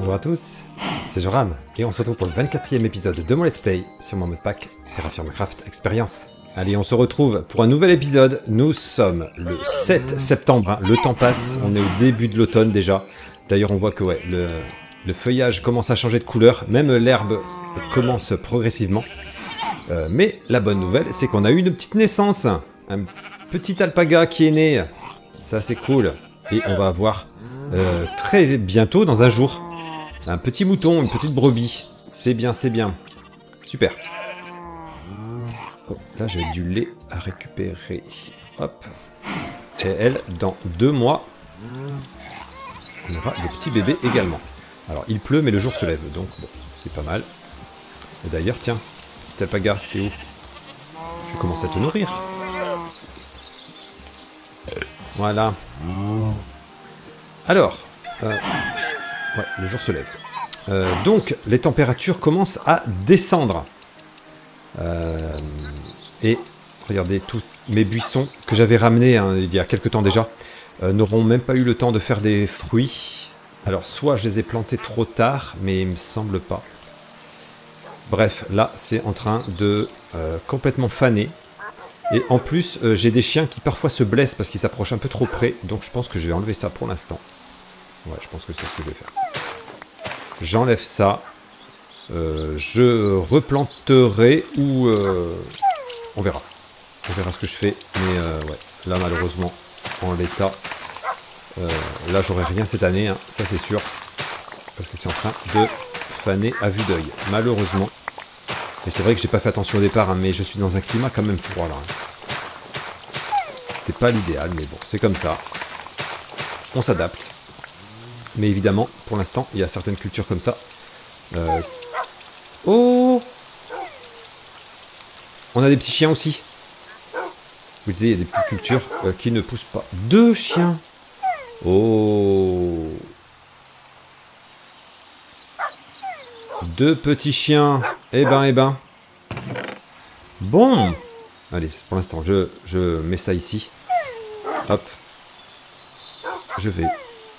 Bonjour à tous, c'est Joram et on se retrouve pour le 24e épisode de mon Let's Play sur mon modpack Terraformcraft Experience. Allez, on se retrouve pour un nouvel épisode. Nous sommes le 7 septembre, hein. Le temps passe, on est au début de l'automne déjà. D'ailleurs on voit que ouais, le feuillage commence à changer de couleur, même l'herbe commence progressivement. Mais la bonne nouvelle, c'est qu'on a eu une petite naissance, un petit alpaga qui est né. Ça c'est cool. Et on va avoir très bientôt, dans un jour, un petit mouton, une petite brebis. C'est bien, c'est bien. Super. Oh, là j'ai du lait à récupérer. Hop. Et elle, dans 2 mois, on aura des petits bébés également. Alors il pleut mais le jour se lève, donc bon, c'est pas mal. Et d'ailleurs, tiens, petit alpaga, t'es où? Je commence à te nourrir. Voilà. Alors, ouais, le jour se lève. Donc, les températures commencent à descendre. Et regardez, tous mes buissons que j'avais ramenés hein, il y a quelques temps déjà n'auront même pas eu le temps de faire des fruits. Alors, soit je les ai plantés trop tard, mais il me semble pas. Bref, là, c'est en train de complètement faner. Et en plus, j'ai des chiens qui parfois se blessent parce qu'ils s'approchent un peu trop près. Donc je pense que je vais enlever ça pour l'instant. Ouais, je pense que c'est ce que je vais faire. J'enlève ça. Je replanterai ou... on verra. On verra ce que je fais. Mais ouais, là malheureusement, en l'état... là j'aurai rien cette année, hein, ça c'est sûr. Parce que c'est en train de faner à vue d'œil. Malheureusement. Et c'est vrai que j'ai pas fait attention au départ, hein, mais je suis dans un climat quand même froid là. C'était pas l'idéal, mais bon, c'est comme ça. On s'adapte. Mais évidemment, pour l'instant, il y a certaines cultures comme ça. Oh! On a des petits chiens aussi. Vous disiez, il y a des petites cultures qui ne poussent pas. 2 chiens! Oh! 2 petits chiens. Eh ben. Bon. Allez, pour l'instant, je mets ça ici. Hop. Je vais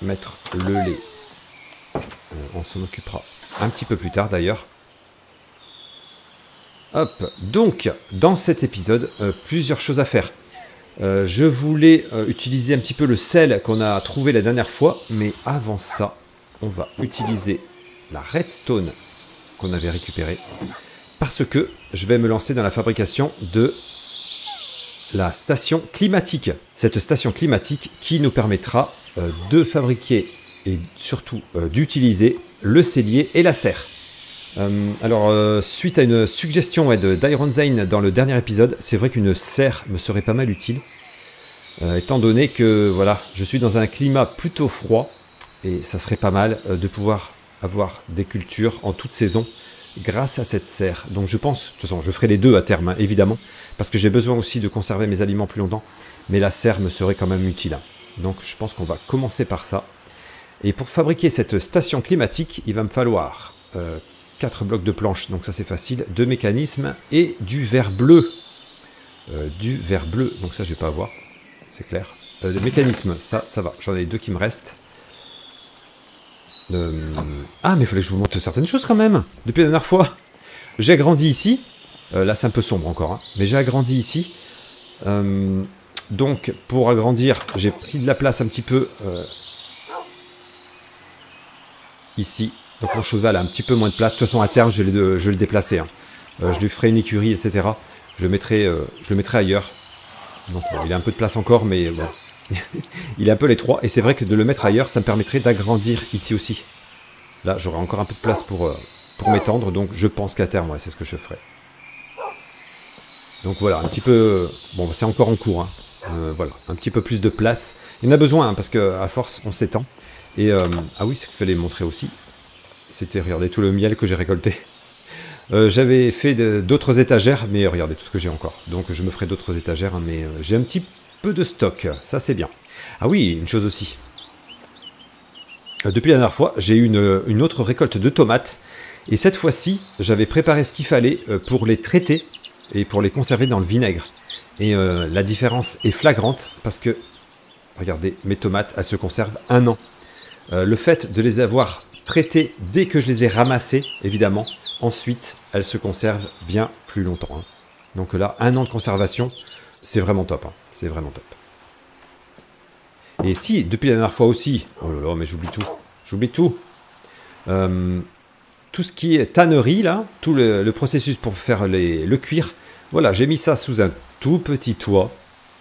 mettre le lait. On s'en occupera un petit peu plus tard d'ailleurs. Hop. Donc, dans cet épisode, plusieurs choses à faire. Je voulais utiliser un petit peu le sel qu'on a trouvé la dernière fois. Mais avant ça, on va utiliser la redstone qu'on avait récupéré, parce que je vais me lancer dans la fabrication de la station climatique. Cette station climatique qui nous permettra de fabriquer et surtout d'utiliser le cellier et la serre. Alors, suite à une suggestion d'Ironzane dans le dernier épisode, c'est vrai qu'une serre me serait pas mal utile, étant donné que voilà, je suis dans un climat plutôt froid, et ça serait pas mal de pouvoir avoir des cultures en toute saison grâce à cette serre. Donc je pense, de toute façon je ferai les deux à terme hein, évidemment, parce que j'ai besoin aussi de conserver mes aliments plus longtemps, mais la serre me serait quand même utile. Hein. Donc je pense qu'on va commencer par ça. Et pour fabriquer cette station climatique, il va me falloir 4 blocs de planches, donc ça c'est facile, 2 mécanismes et du verre bleu. Donc ça je vais pas avoir, c'est clair. Le mécanisme, ça va, j'en ai 2 qui me restent. Ah, mais il fallait que je vous montre certaines choses quand même. Depuis la dernière fois, j'ai agrandi ici. Là, c'est un peu sombre encore, hein, mais j'ai agrandi ici. Donc, pour agrandir, j'ai pris de la place un petit peu ici. Donc, mon cheval a un petit peu moins de place. De toute façon, à terme, je vais le déplacer. Hein. Je lui ferai une écurie, etc. Je le mettrai ailleurs. Donc, bon, il a un peu de place encore, mais bon. Il est un peu l'étroit, et c'est vrai que de le mettre ailleurs, ça me permettrait d'agrandir ici aussi. Là, j'aurai encore un peu de place pour m'étendre, donc je pense qu'à terme, ouais, c'est ce que je ferai. Donc voilà, un petit peu... Bon, c'est encore en cours, hein. Voilà, un petit peu plus de place. Il y en a besoin, hein, parce qu'à force, on s'étend. Et, ah oui, ce qu'il fallait montrer aussi, c'était, regardez, tout le miel que j'ai récolté. J'avais fait d'autres étagères, mais regardez tout ce que j'ai encore. Donc je me ferai d'autres étagères, hein, mais j'ai un petit peu de stock, ça c'est bien. Ah oui, une chose aussi. Depuis la dernière fois, j'ai eu une autre récolte de tomates. Et cette fois-ci, j'avais préparé ce qu'il fallait pour les traiter et pour les conserver dans le vinaigre. Et la différence est flagrante parce que, regardez, mes tomates, elles se conservent 1 an. Le fait de les avoir traiter dès que je les ai ramassées, évidemment. Ensuite, elles se conservent bien plus longtemps. Hein. Donc là, 1 an de conservation, c'est vraiment top. Hein. C'est vraiment top. Et si, depuis la dernière fois aussi... Oh là là, mais j'oublie tout. J'oublie tout. Tout ce qui est tannerie, là, tout le processus pour faire le cuir, voilà, j'ai mis ça sous un tout petit toit.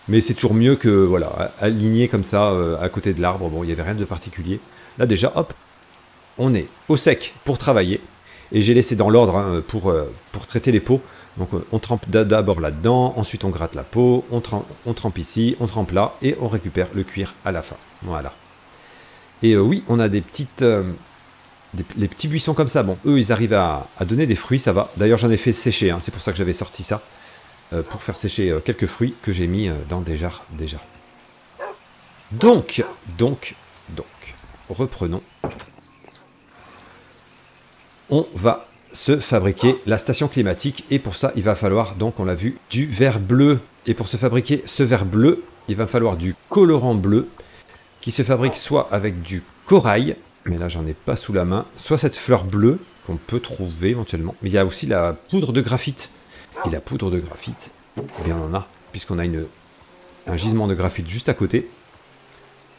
Mais c'est toujours mieux que, voilà, aligné comme ça, à côté de l'arbre. Bon, il n'y avait rien de particulier. Là, déjà, hop, on est au sec pour travailler. Et j'ai laissé dans l'ordre hein, pour traiter les peaux. Donc, on trempe d'abord là-dedans. Ensuite, on gratte la peau. On trempe ici. On trempe là. Et on récupère le cuir à la fin. Voilà. Et oui, on a des petites... les petits buissons comme ça. Bon, eux, ils arrivent à donner des fruits. Ça va. D'ailleurs, j'en ai fait sécher. Hein, c'est pour ça que j'avais sorti ça. Pour faire sécher quelques fruits que j'ai mis dans des jarres déjà. Donc, reprenons. On va se fabriquer la station climatique et pour ça, il va falloir, donc on l'a vu, du verre bleu. Et pour se fabriquer ce verre bleu, il va falloir du colorant bleu qui se fabrique soit avec du corail, mais là j'en ai pas sous la main, soit cette fleur bleue qu'on peut trouver éventuellement. Mais il y a aussi la poudre de graphite. Et la poudre de graphite, eh bien on en a, puisqu'on a un gisement de graphite juste à côté.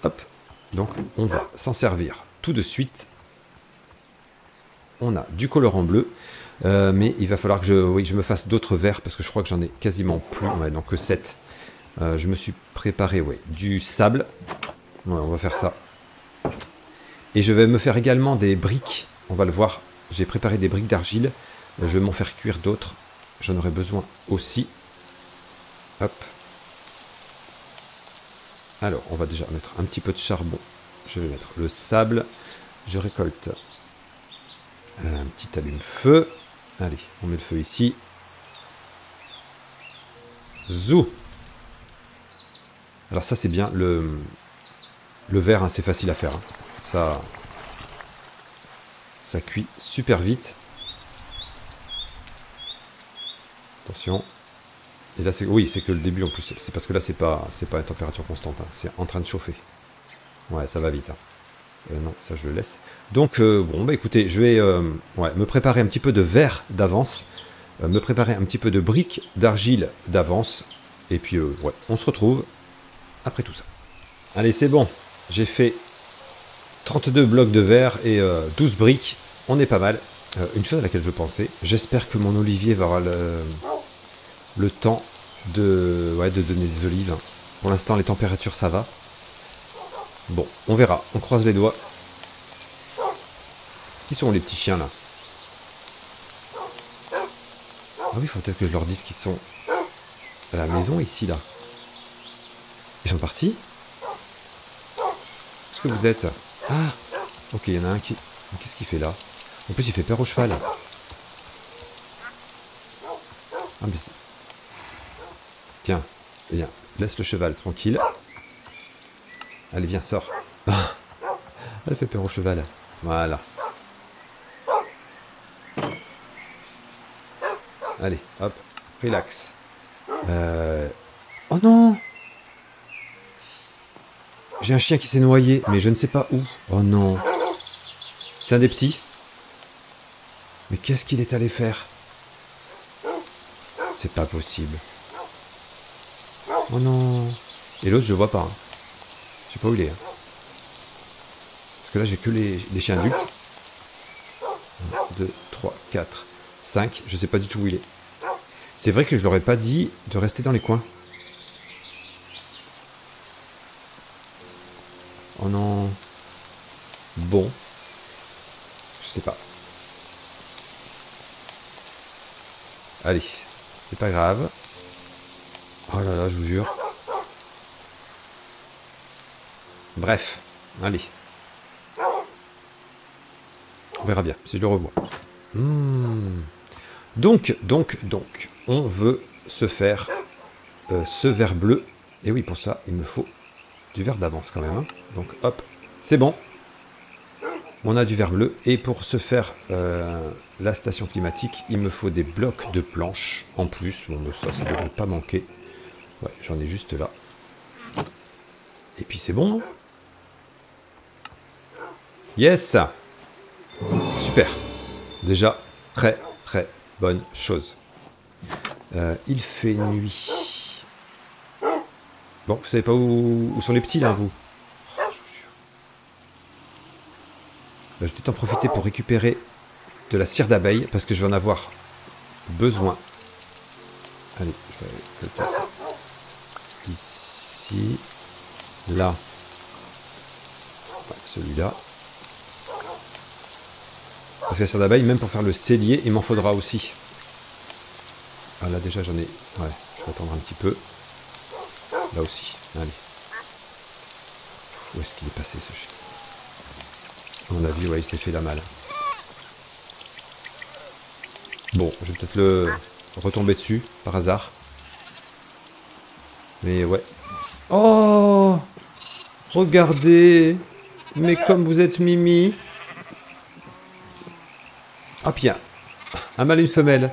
Hop, donc on va s'en servir tout de suite. On a du colorant bleu, mais il va falloir que je me fasse d'autres verres, parce que je crois que j'en ai quasiment plus, ouais, donc que 7. Je me suis préparé du sable, ouais, on va faire ça. Et je vais me faire également des briques, on va le voir, j'ai préparé des briques d'argile, je vais m'en faire cuire d'autres. J'en aurai besoin aussi. Hop. Alors, on va déjà mettre un petit peu de charbon. Je vais mettre le sable. Je récolte un petit allume-feu. Allez, on met le feu ici. Zou. Alors ça, c'est bien. Le verre, hein, c'est facile à faire. Hein. Ça cuit super vite. Attention. Et là, oui, c'est que le début en plus. C'est parce que là, c'est pas à température constante. Hein. C'est en train de chauffer. Ouais, ça va vite. Hein. Non, ça, je le laisse. Donc, bon, bah écoutez, je vais me préparer un petit peu de verre d'avance. Me préparer un petit peu de briques d'argile d'avance. Et puis, ouais, on se retrouve après tout ça. Allez, c'est bon. J'ai fait 32 blocs de verre et 12 briques. On est pas mal. Une chose à laquelle je pensais. J'espère que mon olivier va avoir le temps de donner des olives. Pour l'instant, les températures, ça va. Bon, on verra. On croise les doigts. Qui sont les petits chiens, là? Ah oui, il faut peut-être que je leur dise qu'ils sont à la maison, ici, là. Ils sont partis? Est-ce que vous êtes... Ah! Ok, il y en a un qui... Qu'est-ce qu'il fait, là? En plus, il fait peur au cheval. Ah, mais... Tiens, viens, laisse le cheval tranquille. Allez, viens, sors. Ah, elle fait peur au cheval. Voilà. Allez, hop, relax. Oh non! J'ai un chien qui s'est noyé, mais je ne sais pas où. Oh non. C'est un des petits. Mais qu'est-ce qu'il est allé faire? C'est pas possible. Oh non. Et l'autre, je le vois pas. Hein. Je sais pas où il est. Hein. Parce que là, j'ai que les chiens adultes. 1, 2, 3, 4, 5. Je sais pas du tout où il est. C'est vrai que je leur ai pas dit de rester dans les coins. Oh non. Bon. Je sais pas. Allez. C'est pas grave. Oh là là, je vous jure. Bref. Allez. On verra bien si je le revois. Donc, on veut se faire ce verre bleu. Et oui, pour ça, il me faut du verre d'avance quand même. Hein. Donc, hop, c'est bon. On a du verre bleu. Et pour se faire la station climatique, il me faut des blocs de planches en plus. Bon, ça ne devrait pas manquer. Ouais, j'en ai juste là. Et puis, c'est bon. Yes. Super. Déjà, très très bonne chose. Il fait nuit. Bon, vous savez pas où sont les petits là, vous? Oh, je vous jure. Je vais peut-être en profiter pour récupérer de la cire d'abeille, parce que je vais en avoir besoin. Allez, je vais jeter ça. Ici. Là. Ouais, celui-là. Parce que la cire d'abeille, même pour faire le cellier, il m'en faudra aussi. Ah là déjà j'en ai... Ouais, je vais attendre un petit peu. Là aussi, allez. Où est-ce qu'il est passé ce chien? À mon avis, ouais, il s'est fait la malle. Bon, je vais peut-être le retomber dessus, par hasard. Mais ouais. Oh! Regardez! Mais comme vous êtes Mimi! Ah bien, un mâle et une femelle.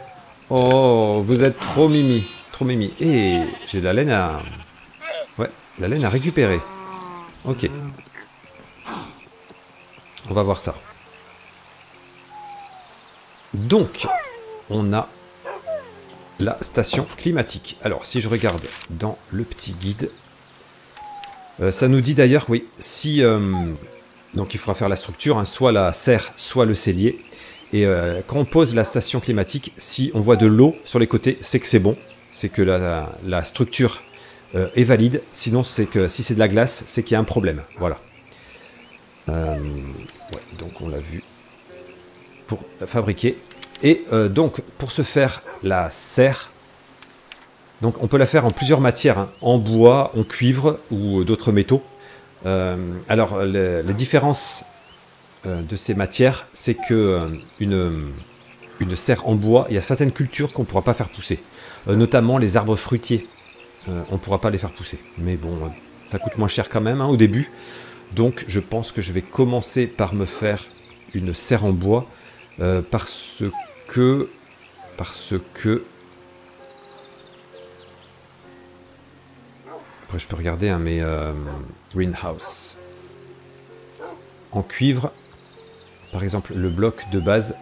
Oh, vous êtes trop Mimi. Trop Mimi. Et j'ai de la laine à... Ouais, la laine à récupérer. Ok. On va voir ça. Donc, on a la station climatique. Alors, si je regarde dans le petit guide, ça nous dit d'ailleurs, oui, si... donc, il faudra faire la structure, hein, soit la serre, soit le cellier. Et quand on pose la station climatique, si on voit de l'eau sur les côtés, c'est que c'est bon. C'est que la structure est valide. Sinon, c'est que si c'est de la glace, c'est qu'il y a un problème. Voilà. Ouais, donc, on l'a vu pour la fabriquer. Et donc, pour se faire la serre, donc on peut la faire en plusieurs matières, hein, en bois, en cuivre ou d'autres métaux. Alors, les différences de ces matières, c'est que une serre en bois, il y a certaines cultures qu'on ne pourra pas faire pousser. Notamment les arbres fruitiers. On ne pourra pas les faire pousser. Mais bon, ça coûte moins cher quand même hein, au début. Donc, je pense que je vais commencer par me faire une serre en bois. Parce que après je peux regarder hein, mais greenhouse en cuivre par exemple le bloc de base,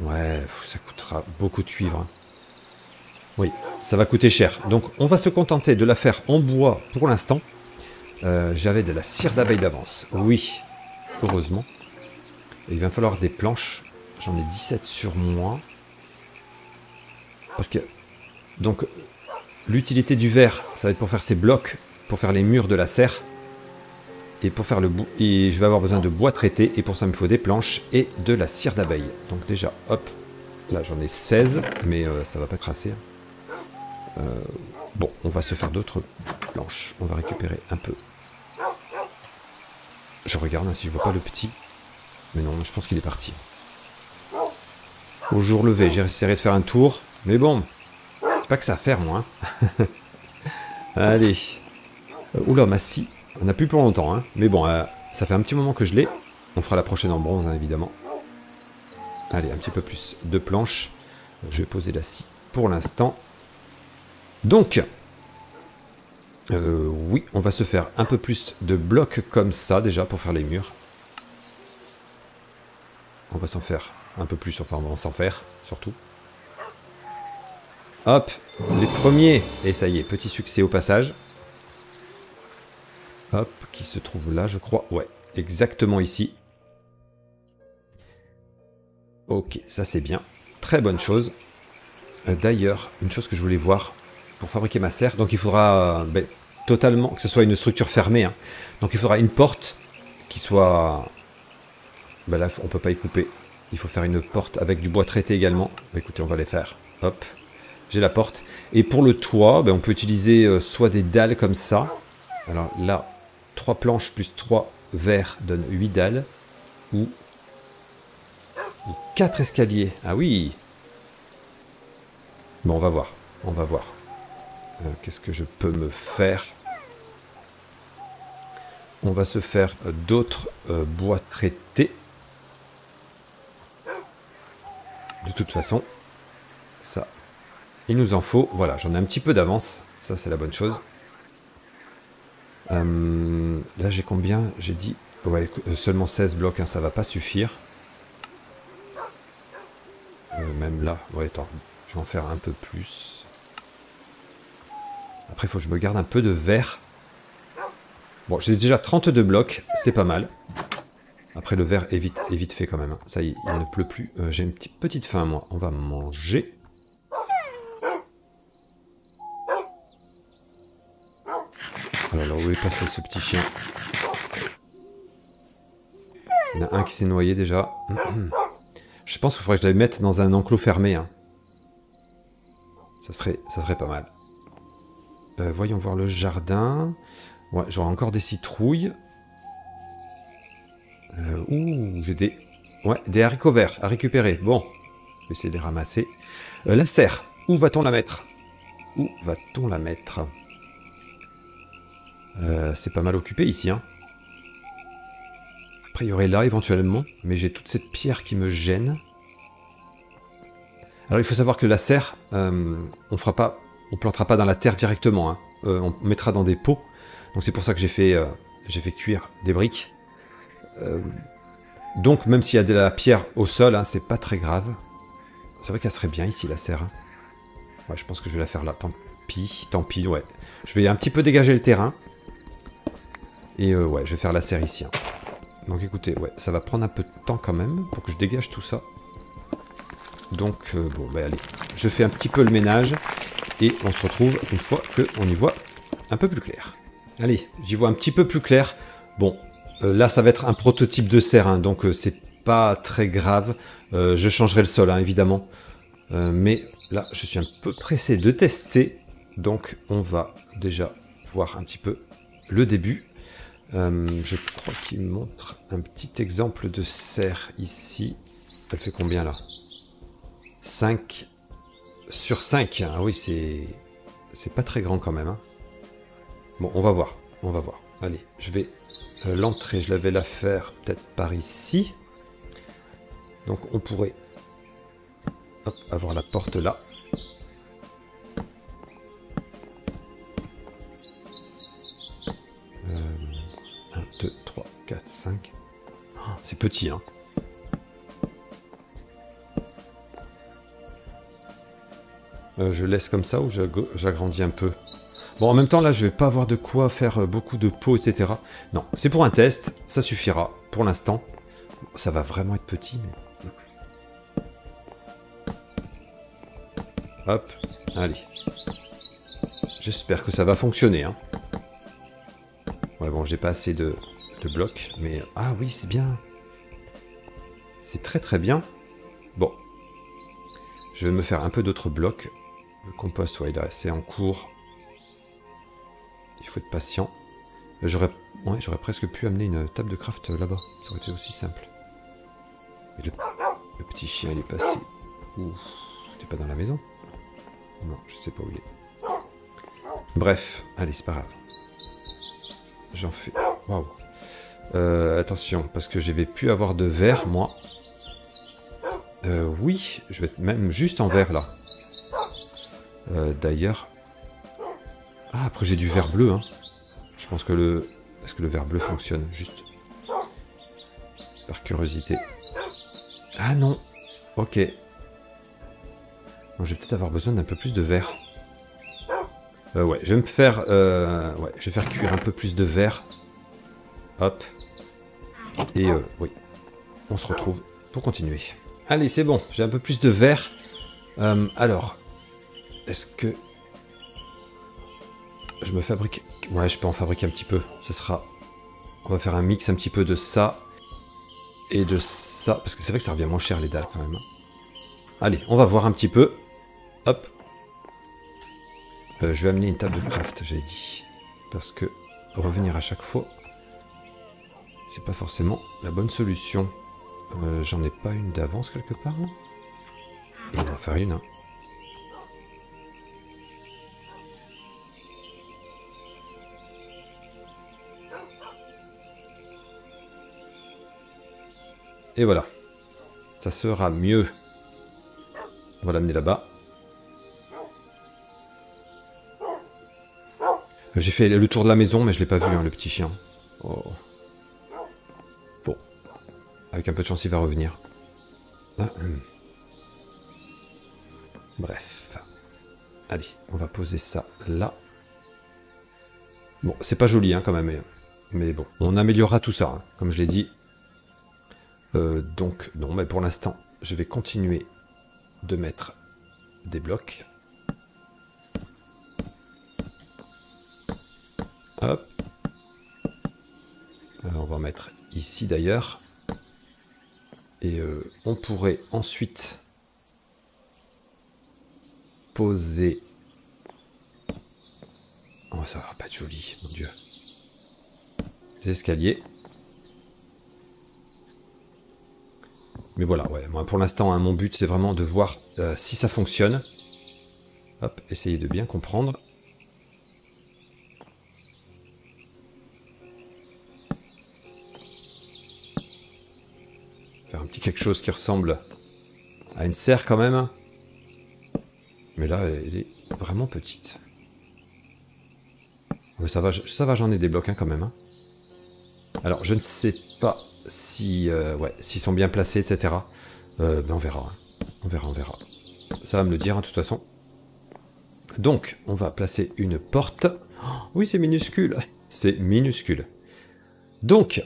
ouais ça coûtera beaucoup de cuivre hein. Oui ça va coûter cher, donc on va se contenter de la faire en bois pour l'instant. J'avais de la cire d'abeille d'avance, oui heureusement. Et il va me falloir des planches. J'en ai 17 sur moi. Parce que... Donc, l'utilité du verre, ça va être pour faire ces blocs, pour faire les murs de la serre. Et pour faire le bout... Et je vais avoir besoin de bois traité. Et pour ça, il me faut des planches et de la cire d'abeille. Donc déjà, hop. Là, j'en ai 16. Mais ça va pas être assez. Bon, on va se faire d'autres planches. On va récupérer un peu. Je regarde hein, si je vois pas le petit. Mais non, je pense qu'il est parti. Au jour levé, j'essaierai de faire un tour. Mais bon, pas que ça à faire, moi. Hein. Allez. Oula, ma scie. On n'a plus pour longtemps. Hein. Mais bon, ça fait un petit moment que je l'ai. On fera la prochaine en bronze, hein, évidemment. Allez, un petit peu plus de planches. Je vais poser la scie pour l'instant. Donc, oui, on va se faire un peu plus de blocs comme ça, déjà, pour faire les murs. On va s'en faire un peu plus, enfin on va s'en faire, surtout. Hop, les premiers. Et ça y est, petit succès au passage. Hop, qui se trouve là, je crois. Ouais, exactement ici. Ok, ça c'est bien. Très bonne chose. D'ailleurs, une chose que je voulais voir pour fabriquer ma serre. Donc il faudra totalement, que ce soit une structure fermée. Hein. Donc il faudra une porte qui soit... Ben là, on peut pas y couper. Il faut faire une porte avec du bois traité également. Écoutez, on va les faire. Hop, j'ai la porte. Et pour le toit, on peut utiliser soit des dalles comme ça. Alors là, 3 planches plus 3 verres donnent 8 dalles. Ou 4 escaliers. Ah oui. Bon, on va voir. On va voir. Qu'est-ce que je peux me faire? On va se faire d'autres bois traités. De toute façon, ça, il nous en faut. Voilà, j'en ai un petit peu d'avance. Ça, c'est la bonne chose. Là, j'ai combien? J'ai dit... Ouais, seulement 16 blocs, hein, ça va pas suffire. Même là. Ouais, attends. Je vais en faire un peu plus. Après, il faut que je me garde un peu de verre. Bon, j'ai déjà 32 blocs. C'est pas mal. Après, le verre est vite fait quand même. Hein. Ça y est, il ne pleut plus. J'ai une petite faim, moi. On va manger. Alors, où est passé ce petit chien? Il y en a un qui s'est noyé déjà. Je pense qu'il faudrait que je le mette dans un enclos fermé. Hein. Ça serait pas mal. Voyons voir le jardin. Ouais, j'aurai encore des citrouilles. Ouh, j'ai des... Ouais, des haricots verts à récupérer. Bon, je vais essayer de les ramasser. La serre, où va-t-on la mettre? Où va-t-on la mettre? C'est pas mal occupé ici, hein. Après, il y aurait là, éventuellement. Mais j'ai toute cette pierre qui me gêne. Alors, il faut savoir que la serre, on plantera pas dans la terre directement. Hein. On mettra dans des pots. Donc, c'est pour ça que j'ai fait cuire des briques. Donc, même s'il y a de la pierre au sol, hein, c'est pas très grave. C'est vrai qu'elle serait bien ici, la serre. Hein. Ouais, je pense que je vais la faire là. Tant pis, ouais. Je vais un petit peu dégager le terrain. Et ouais, je vais faire la serre ici. Hein. Donc écoutez, ouais, ça va prendre un peu de temps quand même pour que je dégage tout ça. Donc, bon, bah allez. Je fais un petit peu le ménage. Et on se retrouve une fois qu'on y voit un peu plus clair. Allez, j'y vois un petit peu plus clair. Bon, là, ça va être un prototype de serre. Hein, donc, c'est pas très grave. Je changerai le sol, hein, évidemment. Mais là, je suis un peu pressé de tester. Donc, on va déjà voir un petit peu le début. Je crois qu'il me montre un petit exemple de serre ici. Elle fait combien là? 5 sur 5. Ah oui, c'est pas très grand quand même. Hein. Bon, on va voir. On va voir. Allez, je vais... l'entrée, je vais la faire peut-être par ici. Donc on pourrait hop, avoir la porte là. 1, 2, 3, 4, 5. Oh, c'est petit, hein. Je laisse comme ça ou j'agrandis un peu? Bon, en même temps, là, je vais pas avoir de quoi faire beaucoup de pots, etc. Non, c'est pour un test, ça suffira pour l'instant. Ça va vraiment être petit, mais... Hop, allez. J'espère que ça va fonctionner, hein. Ouais, bon, j'ai pas assez de blocs, mais... Ah oui, c'est bien. C'est très très bien. Bon. Je vais me faire un peu d'autres blocs. Le compost, ouais, là, c'est en cours. Il faut être patient. J'aurais presque pu amener une table de craft là-bas. Ça aurait été aussi simple. Et le petit chien, il est passé. Ouh, c'était pas dans la maison? Non, je sais pas où il est. Bref, allez, c'est pas grave. J'en fais... Waouh. Attention, parce que je vais plus avoir de verre, moi. Oui, je vais être même juste en verre, là. D'ailleurs... Ah, après j'ai du verre bleu, hein. Je pense que le... Est-ce que le verre bleu fonctionne? Juste... Par curiosité. Ah non. Ok. Bon, je vais peut-être avoir besoin d'un peu plus de verre. Ouais, je vais me faire... ouais, je vais faire cuire un peu plus de verre. Hop. Et oui. On se retrouve pour continuer. Allez, c'est bon. J'ai un peu plus de verre. Alors... Est-ce que... Je me fabrique... Ouais, je peux en fabriquer un petit peu. Ce sera... On va faire un mix un petit peu de ça. Et de ça. Parce que c'est vrai que ça revient moins cher les dalles quand même. Allez, on va voir un petit peu. Hop. Je vais amener une table de craft, j'ai dit. Parce que revenir à chaque fois, c'est pas forcément la bonne solution. J'en ai pas une d'avance quelque part. Hein. On va en faire une. Hein. Et voilà. Ça sera mieux. On va l'amener là-bas. J'ai fait le tour de la maison, mais je l'ai pas vu, hein, le petit chien. Oh. Bon. Avec un peu de chance, il va revenir. Ah, Bref. Allez, on va poser ça là. Bon, c'est pas joli hein, quand même, mais bon, on améliorera tout ça, hein, comme je l'ai dit. Donc, non, mais pour l'instant, je vais continuer de mettre des blocs. Hop. Alors, on va en mettre ici d'ailleurs. Et on pourrait ensuite poser... Oh, ça va pas être joli, mon Dieu. Des escaliers. Mais voilà, ouais, moi pour l'instant, hein, mon but c'est vraiment de voir si ça fonctionne. Hop, essayer de bien comprendre. Faire un petit quelque chose qui ressemble à une serre quand même. Mais là, elle est vraiment petite. Mais ça va, j'en ai des blocs hein, quand même. Hein. Alors, je ne sais pas si, ouais, s'ils sont bien placés, etc. Ben on verra. Hein. On verra. Ça va me le dire, hein, de toute façon. Donc, on va placer une porte. Oh, oui, c'est minuscule. C'est minuscule. Donc,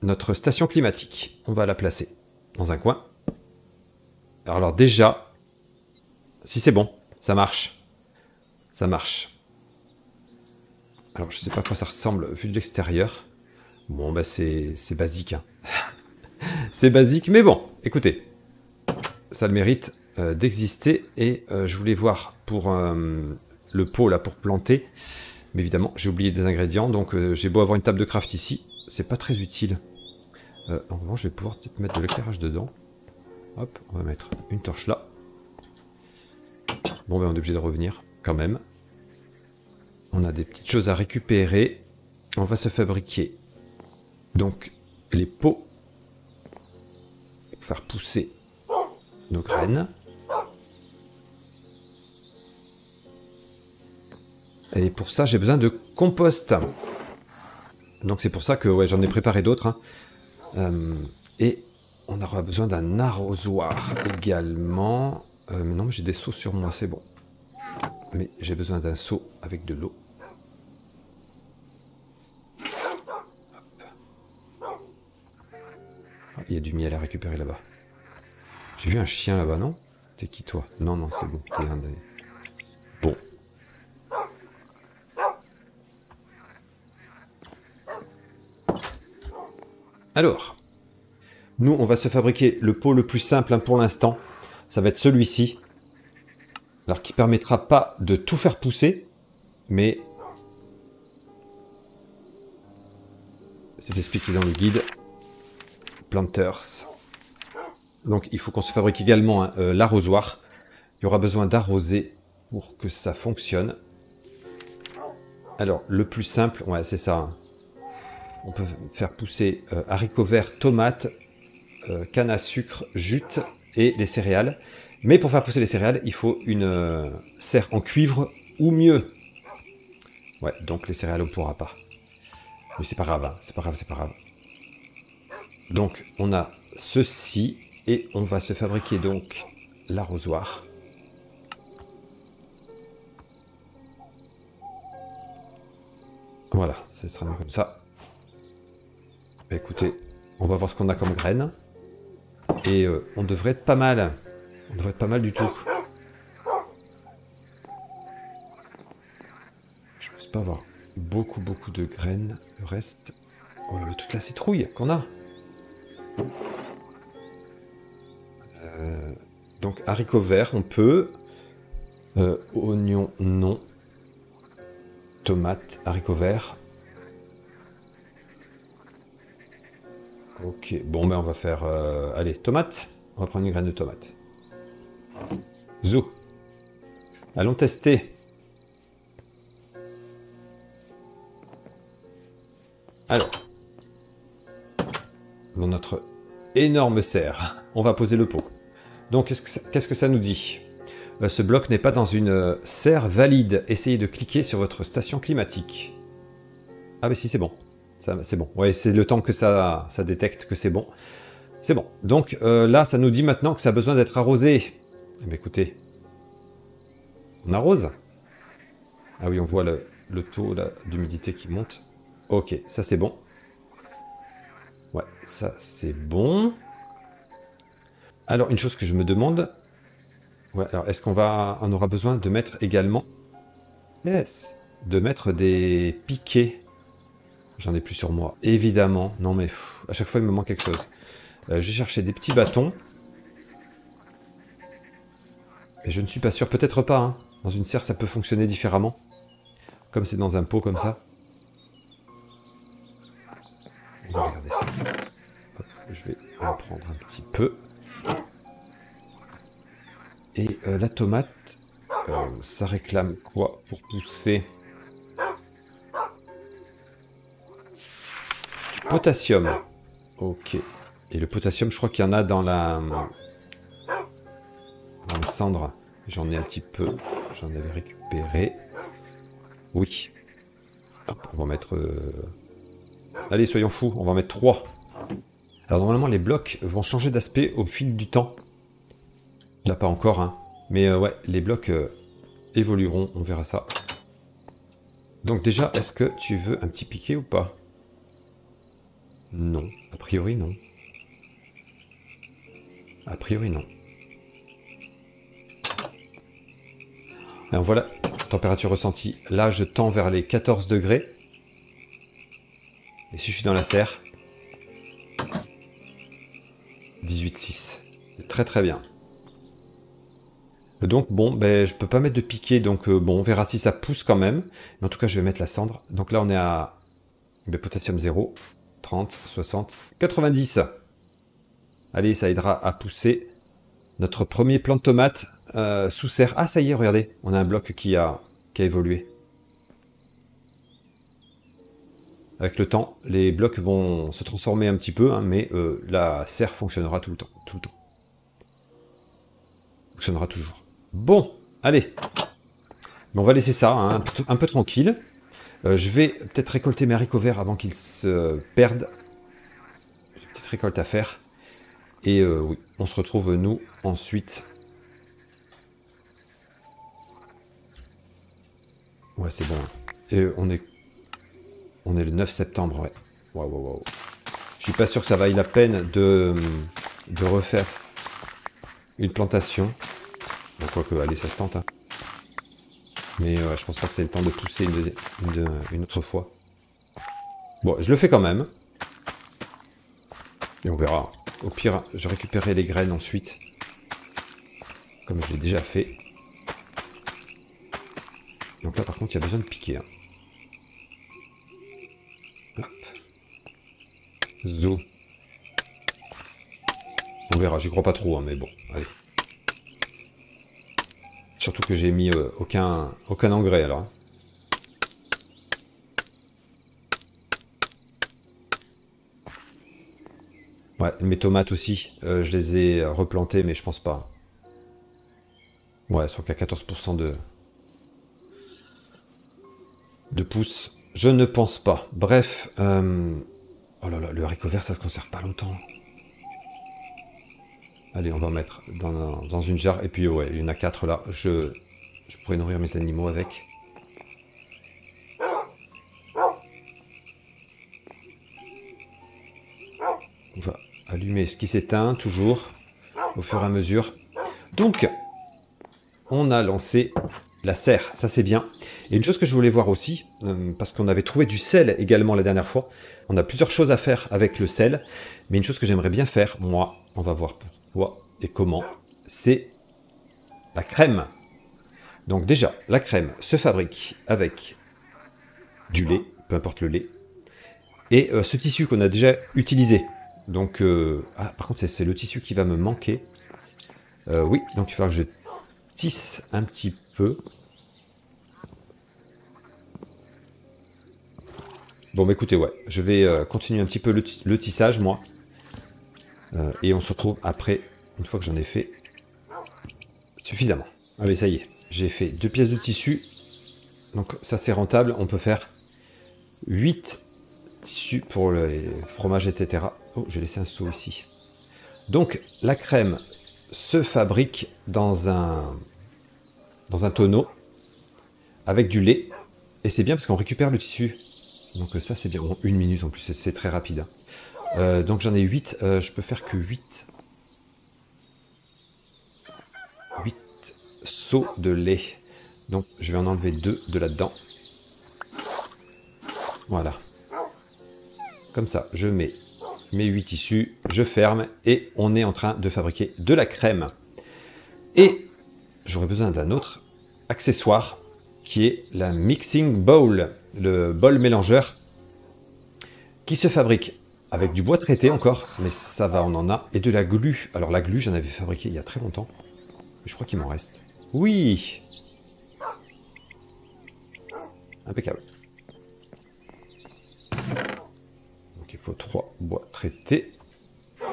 notre station climatique, on va la placer dans un coin. Alors déjà, si c'est bon, ça marche. Ça marche. Alors, je sais pas à quoi ça ressemble vu de l'extérieur. Bon, bah c'est basique. Hein. C'est basique, mais bon, écoutez. Ça a le mérite d'exister. Et je voulais voir pour le pot, là, pour planter. Mais évidemment, j'ai oublié des ingrédients. Donc, j'ai beau avoir une table de craft ici. C'est pas très utile. En revanche, je vais pouvoir peut-être mettre de l'éclairage dedans. Hop, on va mettre une torche là. Bon, ben on est obligé de revenir quand même. On a des petites choses à récupérer. On va se fabriquer donc les pots pour faire pousser nos graines. Et pour ça, j'ai besoin de compost. Donc c'est pour ça que ouais, j'en ai préparé d'autres. Hein. Et on aura besoin d'un arrosoir également. Mais non, j'ai des seaux sur moi, c'est bon. Mais j'ai besoin d'un seau avec de l'eau. Ah, il y a du miel à récupérer là-bas. J'ai vu un chien là-bas, non? T'es qui toi? Non, non, c'est bon. T'es un des... Bon. Alors, nous, on va se fabriquer le pot le plus simple hein, pour l'instant. Ça va être celui-ci. Alors, qui permettra pas de tout faire pousser, mais... C'est expliqué dans le guide. Planters. Donc, il faut qu'on se fabrique également hein, l'arrosoir. Il y aura besoin d'arroser pour que ça fonctionne. Alors, le plus simple, ouais, c'est ça. Hein. On peut faire pousser haricots verts, tomates, canne à sucre, jute et les céréales. Mais pour faire pousser les céréales, il faut une serre en cuivre ou mieux. Ouais, donc les céréales, on ne pourra pas. Mais c'est pas grave, hein. C'est pas grave. Donc, on a ceci et on va se fabriquer donc l'arrosoir. Voilà, ça sera comme ça. Bah, écoutez, on va voir ce qu'on a comme graines. Et on devrait être pas mal. On devrait être pas mal du tout. Je pense pas avoir beaucoup de graines. Le reste... Oh là là, toute la citrouille qu'on a. Donc haricots verts, on peut. Oignons, non. Tomates, haricots verts. Ok, bon ben on va faire... allez, tomates. On va prendre une graine de tomate. Zou. Allons tester. Alors. Dans notre énorme serre, on va poser le pot. Donc qu'est-ce que ça nous dit? Ce bloc n'est pas dans une serre valide. Essayez de cliquer sur votre station climatique. Ah mais si, c'est bon. C'est bon. Ouais, c'est le temps que ça détecte que c'est bon. C'est bon. Donc là, ça nous dit maintenant que ça a besoin d'être arrosé. Eh bien, écoutez, On arrose? Ah oui, on voit le taux d'humidité qui monte. Ok, ça c'est bon. Ouais, ça c'est bon. Alors, une chose que je me demande... Ouais, alors est-ce qu'on aura besoin de mettre également... Yes. De mettre des piquets. J'en ai plus sur moi. Évidemment. Non mais, à chaque fois il me manque quelque chose. Je vais chercher des petits bâtons. Et je ne suis pas sûr. Peut-être pas, hein. Dans une serre, ça peut fonctionner différemment. Comme c'est dans un pot comme ça. On va regarder ça. Hop, je vais en prendre un petit peu. Et la tomate, ça réclame quoi pour pousser? Du potassium. Ok. Et le potassium, je crois qu'il y en a dans les cendres. J'en ai un petit peu. J'en avais récupéré. Oui. Hop, on va mettre... Allez, soyons fous, on va en mettre 3. Alors normalement, les blocs vont changer d'aspect au fil du temps. Là, pas encore, hein. Mais ouais, les blocs évolueront, on verra ça. Donc déjà, est-ce que tu veux un petit piquet ou pas? Non, a priori non. A priori non. Alors voilà, température ressentie. Là, je tends vers les 14 degrés. Et si je suis dans la serre, 18,6. C'est très très bien. Donc bon, ben, je peux pas mettre de piquet, donc bon, on verra si ça pousse quand même. Mais en tout cas, je vais mettre la cendre. Donc là, on est à potassium 0, 30, 60, 90. Allez, ça aidera à pousser notre premier plant de tomate sous serre. Ah, ça y est, regardez, on a un bloc qui a évolué. Avec le temps, les blocs vont se transformer un petit peu, hein, mais la serre fonctionnera tout le temps. Tout le temps. Fonctionnera toujours. Bon, allez. On va laisser ça hein, un peu tranquille. Je vais peut-être récolter mes haricots verts avant qu'ils se perdent. J'ai une petite récolte à faire. Et oui, on se retrouve nous ensuite. Ouais, c'est bon. Et on est le 9 septembre, ouais. Waouh. Je suis pas sûr que ça vaille la peine de refaire une plantation. Bon, quoique, allez, ça se tente. Hein. Mais je pense pas que c'est le temps de pousser une autre fois. Bon, je le fais quand même. Et on verra. Au pire, je récupérerai les graines ensuite. Comme je l'ai déjà fait. Donc là, par contre, il y a besoin de piquer. Hein. Hop. Zo. On verra, j'y crois pas trop, hein, mais bon, allez. Surtout que j'ai mis aucun engrais, alors. Ouais, mes tomates aussi, je les ai replantées, mais je pense pas. Ouais, elles sont qu'à 14% de pousses. Je ne pense pas. Bref, oh là là, le haricot vert, ça se conserve pas longtemps. Allez, on va en mettre dans une jarre. Et puis, ouais, il y en a 4 là. Je pourrais nourrir mes animaux avec. On va allumer ce qui s'éteint, toujours, au fur et à mesure. Donc, on a lancé la serre. Ça, c'est bien. Et une chose que je voulais voir aussi, parce qu'on avait trouvé du sel également la dernière fois. On a plusieurs choses à faire avec le sel. Mais une chose que j'aimerais bien faire, moi, on va voir pourquoi et comment, c'est la crème. Donc déjà, la crème se fabrique avec du lait, peu importe le lait, et ce tissu qu'on a déjà utilisé. Donc, ah, par contre, c'est le tissu qui va me manquer. Oui, donc il va falloir que je tisse un petit peu. Bon, bah écoutez, ouais, je vais continuer un petit peu le tissage, moi. Et on se retrouve après, une fois que j'en ai fait suffisamment. Allez, ça y est, j'ai fait 2 pièces de tissu. Donc ça, c'est rentable. On peut faire 8 tissus pour les fromages, etc. Oh, j'ai laissé un seau ici. Donc, la crème se fabrique dans dans un tonneau avec du lait. Et c'est bien parce qu'on récupère le tissu. Donc ça c'est bien. Bon, 1 minute en plus, c'est très rapide. Donc j'en ai 8. Je peux faire que 8 seaux de lait. Donc je vais en enlever 2 de là-dedans. Voilà. Comme ça, je mets mes 8 tissus, je ferme et on est en train de fabriquer de la crème. Et j'aurais besoin d'un autre accessoire qui est la mixing bowl, le bol mélangeur qui se fabrique avec du bois traité encore, mais ça va, on en a, et de la glu. Alors la glu, j'en avais fabriqué il y a très longtemps, mais je crois qu'il m'en reste. Oui! Impeccable. Donc il faut 3 bois traités.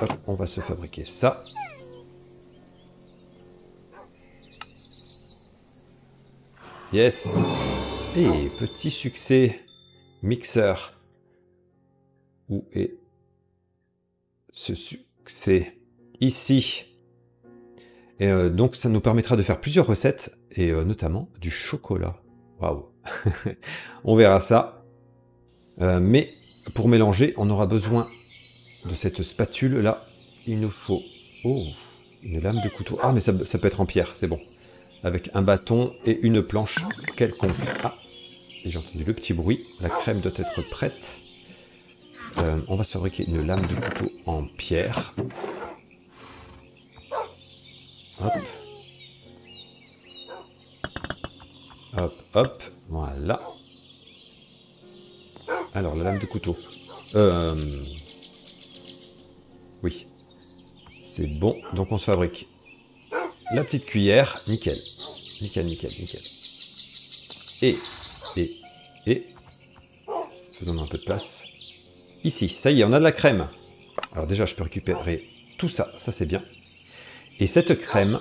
Hop, on va se fabriquer ça. Yes! Et petit succès, mixeur. Où est ce succès? Ici. Et donc ça nous permettra de faire plusieurs recettes, et notamment du chocolat. Waouh! On verra ça. Mais pour mélanger, on aura besoin de cette spatule là. Il nous faut une lame de couteau. Ah mais ça peut être en pierre, c'est bon. Avec un bâton et une planche quelconque. Ah, et j'ai entendu le petit bruit. La crème doit être prête. On va se fabriquer une lame de couteau en pierre. Hop. Hop, hop. Voilà. Alors, la lame de couteau. Oui. C'est bon. Donc, on se fabrique la petite cuillère. Nickel. Nickel, nickel, nickel. Et. Faisons un peu de place. Ici, ça y est, on a de la crème. Alors déjà, je peux récupérer tout ça. Ça, c'est bien. Et cette crème,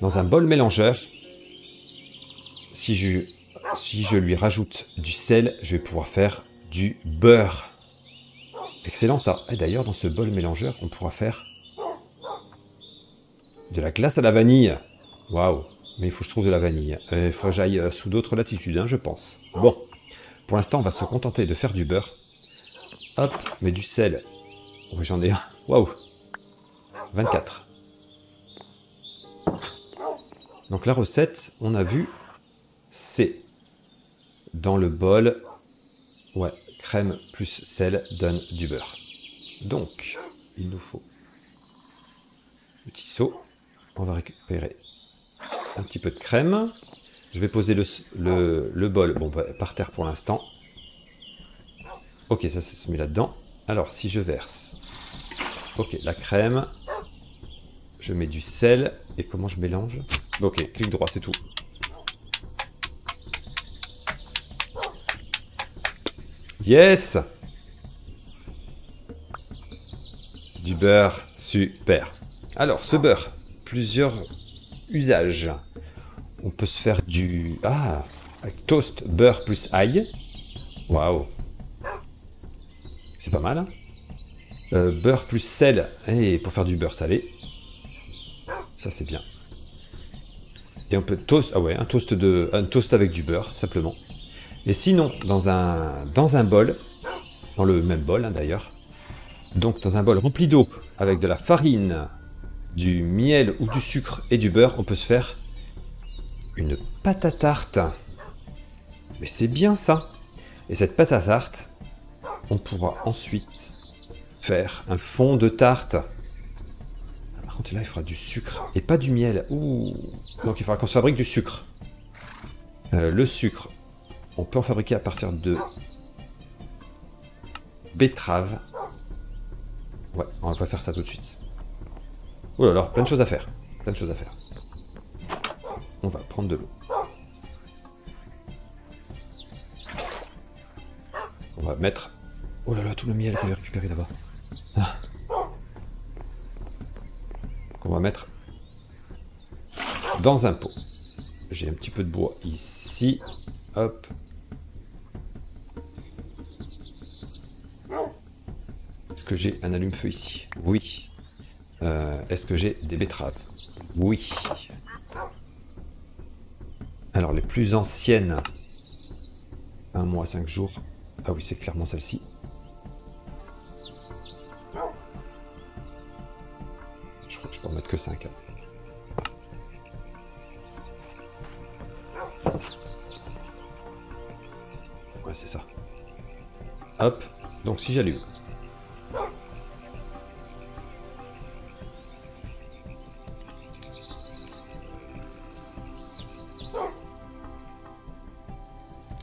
dans un bol mélangeur, si je lui rajoute du sel, je vais pouvoir faire du beurre. Excellent ça. Et d'ailleurs, dans ce bol mélangeur, on pourra faire de la glace à la vanille. Waouh. Mais il faut que je trouve de la vanille. Il faudra que j'aille sous d'autres latitudes, hein, je pense. Bon. Pour l'instant, on va se contenter de faire du beurre. Hop, mais du sel. Oui, j'en ai un. Waouh. 24. Donc la recette, on a vu, c'est dans le bol, ouais, crème plus sel donne du beurre. Donc, il nous faut petit seau. On va récupérer un petit peu de crème. Je vais poser le bol par terre pour l'instant. Ok, ça se met là-dedans. Alors, si je verse... Ok, la crème. Je mets du sel. Et comment je mélange? Ok, clic droit, c'est tout. Yes! Du beurre, super. Alors, ce beurre, plusieurs usages. On peut se faire du... Ah, avec toast, beurre plus ail. Waouh. C'est pas mal. Hein, beurre plus sel. Et pour faire du beurre salé. Ça, c'est bien. Et on peut toast... Ah ouais, un toast avec du beurre, simplement. Et sinon, dans un bol, dans le même bol, hein, d'ailleurs. Donc, dans un bol rempli d'eau, avec de la farine, du miel ou du sucre et du beurre, on peut se faire une pâte à tarte. Mais c'est bien ça. Et cette pâte à tarte, on pourra ensuite faire un fond de tarte. Par contre là il faudra du sucre et pas du miel. Ouh. Donc il faudra qu'on se fabrique du sucre. Le sucre, on peut en fabriquer à partir de betterave. Ouais, on va faire ça tout de suite. Oh là là, plein de choses à faire. Plein de choses à faire. On va prendre de l'eau. On va mettre... Oh là là, tout le miel que j'ai récupéré là-bas. Ah. On va mettre dans un pot. J'ai un petit peu de bois ici. Hop. Est-ce que j'ai un allume-feu ici? Oui. Est-ce que j'ai des betteraves? Oui. Alors, les plus anciennes... 1 mois, 5 jours. Ah oui, c'est clairement celle-ci. Je crois que je peux en mettre que 5. Ouais, c'est ça. Hop. Donc, si j'allume...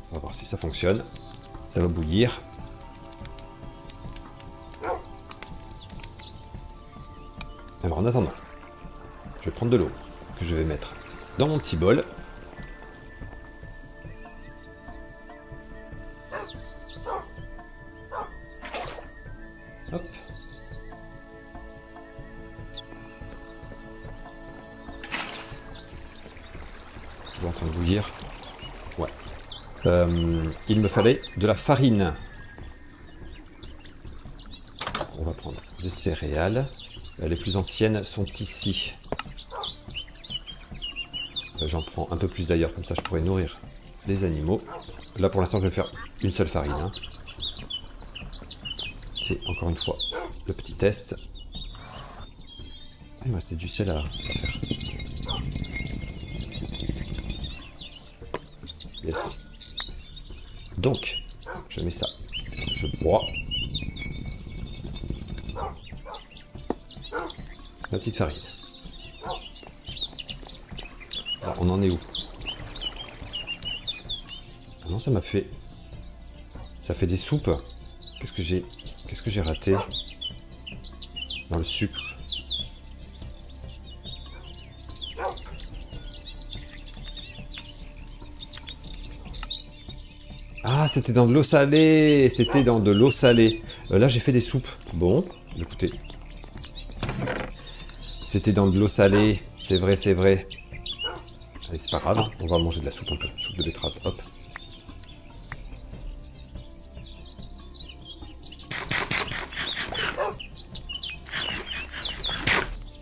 On va voir si ça fonctionne. Ça va bouillir. Alors en attendant, je vais prendre de l'eau que je vais mettre dans mon petit bol. Hop. Je vais en train de bouillir. Ouais. Il me fallait de la farine. On va prendre des céréales. Les plus anciennes sont ici. J'en prends un peu plus d'ailleurs, comme ça je pourrais nourrir les animaux. Là pour l'instant je vais faire une seule farine. Hein. C'est encore une fois le petit test. Ah, il me restait du sel à faire. Yes. Donc, je mets ça. Je bois. La petite farine. Alors, on en est où? Ah non, ça m'a fait... Ça fait des soupes. Qu'est-ce que j'ai raté dans le sucre? Ah, c'était dans de l'eau salée. C'était dans de l'eau salée. Là, j'ai fait des soupes. Bon, écoutez. C'était dans de l'eau salée. C'est vrai, c'est vrai. Allez, c'est pas grave. Hein. On va manger de la soupe un peu. Soupe de betterave. Hop.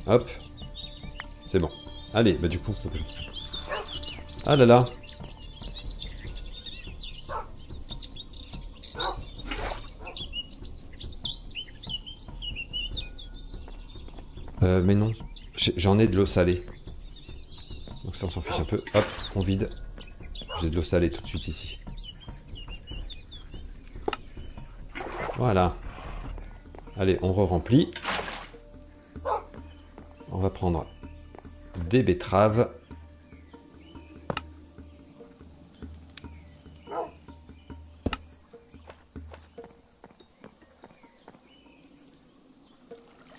Hop. C'est bon. Allez, bah du coup... Ah là là. Mais non. J'en ai de l'eau salée. Donc ça, on s'en fiche un peu. Hop, on vide. J'ai de l'eau salée tout de suite ici. Voilà. Allez, on re-remplit. On va prendre des betteraves.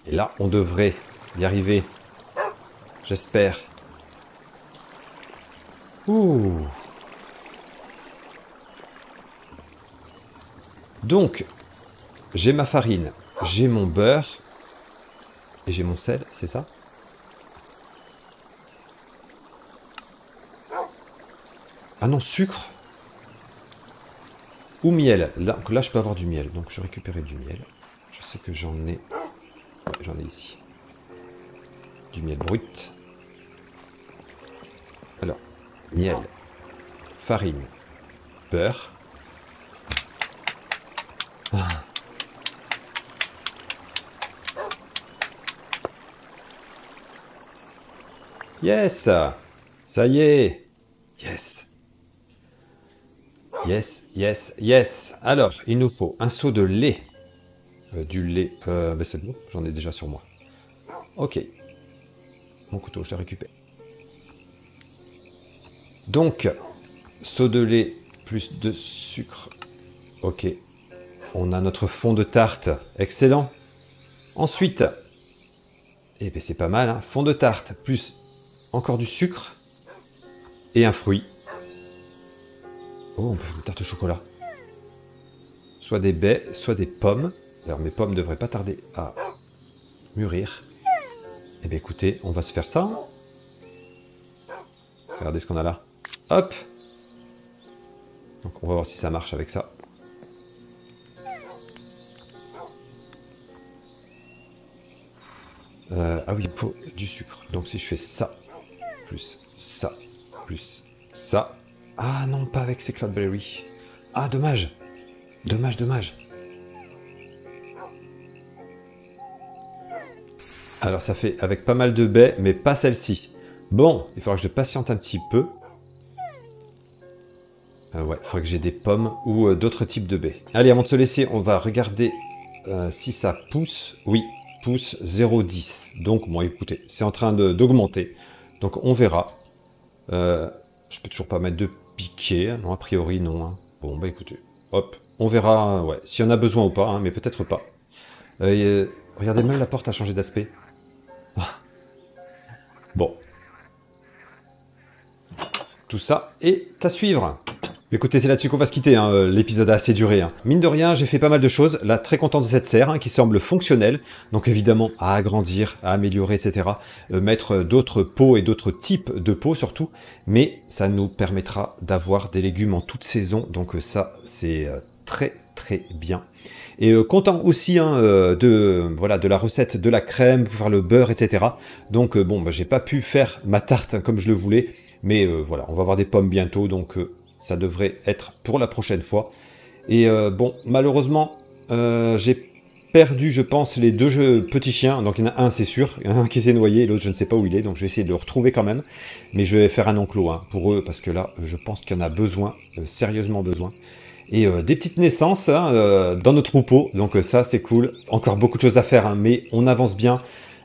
Et là, on devrait y arriver. J'espère. Ouh. Donc, j'ai ma farine, j'ai mon beurre et j'ai mon sel, c'est ça? Ah non, sucre ou miel. Là, je peux avoir du miel, donc je récupérais du miel. Je sais que j'en ai... Ouais, j'en ai ici. Du miel brut. Alors, miel, farine, beurre. Ah. Yes! Ça y est! Yes! Yes, yes, yes! Alors, il nous faut un seau de lait. Du lait... ben c'est bon, j'en ai déjà sur moi. Ok. Mon couteau, je l'ai récupéré. Donc, seau de lait plus de sucre. Ok. On a notre fond de tarte. Excellent. Ensuite, eh ben c'est pas mal, hein, fond de tarte plus encore du sucre et un fruit. Oh, on peut faire une tarte au chocolat. Soit des baies, soit des pommes. Alors mes pommes ne devraient pas tarder à mûrir. Eh bien écoutez, on va se faire ça. Hein. Regardez ce qu'on a là. Hop! Donc on va voir si ça marche avec ça. Ah oui, il faut du sucre. Donc si je fais ça, plus ça, plus ça... Ah non, pas avec ces cloudberries. Ah, dommage. Dommage, dommage. Alors ça fait avec pas mal de baies, mais pas celle-ci. Bon, il faudra que je patiente un petit peu. Ouais, il faudrait que j'ai des pommes ou d'autres types de baies. Allez, avant de se laisser, on va regarder si ça pousse. Oui, pousse 0,10. Donc, bon, écoutez, c'est en train d'augmenter. Donc, on verra. Je peux toujours pas mettre de piquet. Non, a priori, non. Hein. Bon, bah écoutez, hop. On verra ouais, s'il y en a besoin ou pas, hein, mais peut-être pas. Regardez, même la porte a changé d'aspect. Bon. Tout ça est à suivre. Écoutez, c'est là-dessus qu'on va se quitter, hein. L'épisode a assez duré. Hein. Mine de rien, j'ai fait pas mal de choses. Là, très content de cette serre, hein, qui semble fonctionnelle. Donc évidemment, à agrandir, à améliorer, etc. Mettre d'autres pots et d'autres types de pots surtout. Mais ça nous permettra d'avoir des légumes en toute saison. Donc ça, c'est très très bien. Et content aussi hein, de la recette de la crème pour faire le beurre, etc. Donc bon, bah, j'ai pas pu faire ma tarte hein, comme je le voulais. Mais voilà, on va avoir des pommes bientôt. Donc... ça devrait être pour la prochaine fois. Et bon, malheureusement, j'ai perdu, je pense, les deux petits chiens. Donc il y en a un, c'est sûr. Il y en a un qui s'est noyé, l'autre, je ne sais pas où il est. Donc je vais essayer de le retrouver quand même. Mais je vais faire un enclos hein, pour eux, parce que là, je pense qu'il y en a besoin, sérieusement besoin. Et des petites naissances hein, dans nos troupeaux. Donc ça, c'est cool. Encore beaucoup de choses à faire, hein, mais on avance bien.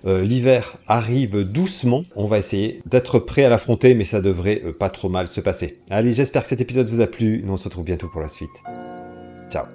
L'hiver arrive doucement, on va essayer d'être prêt à l'affronter, mais ça devrait pas trop mal se passer. Allez, j'espère que cet épisode vous a plu, nous on se retrouve bientôt pour la suite. Ciao.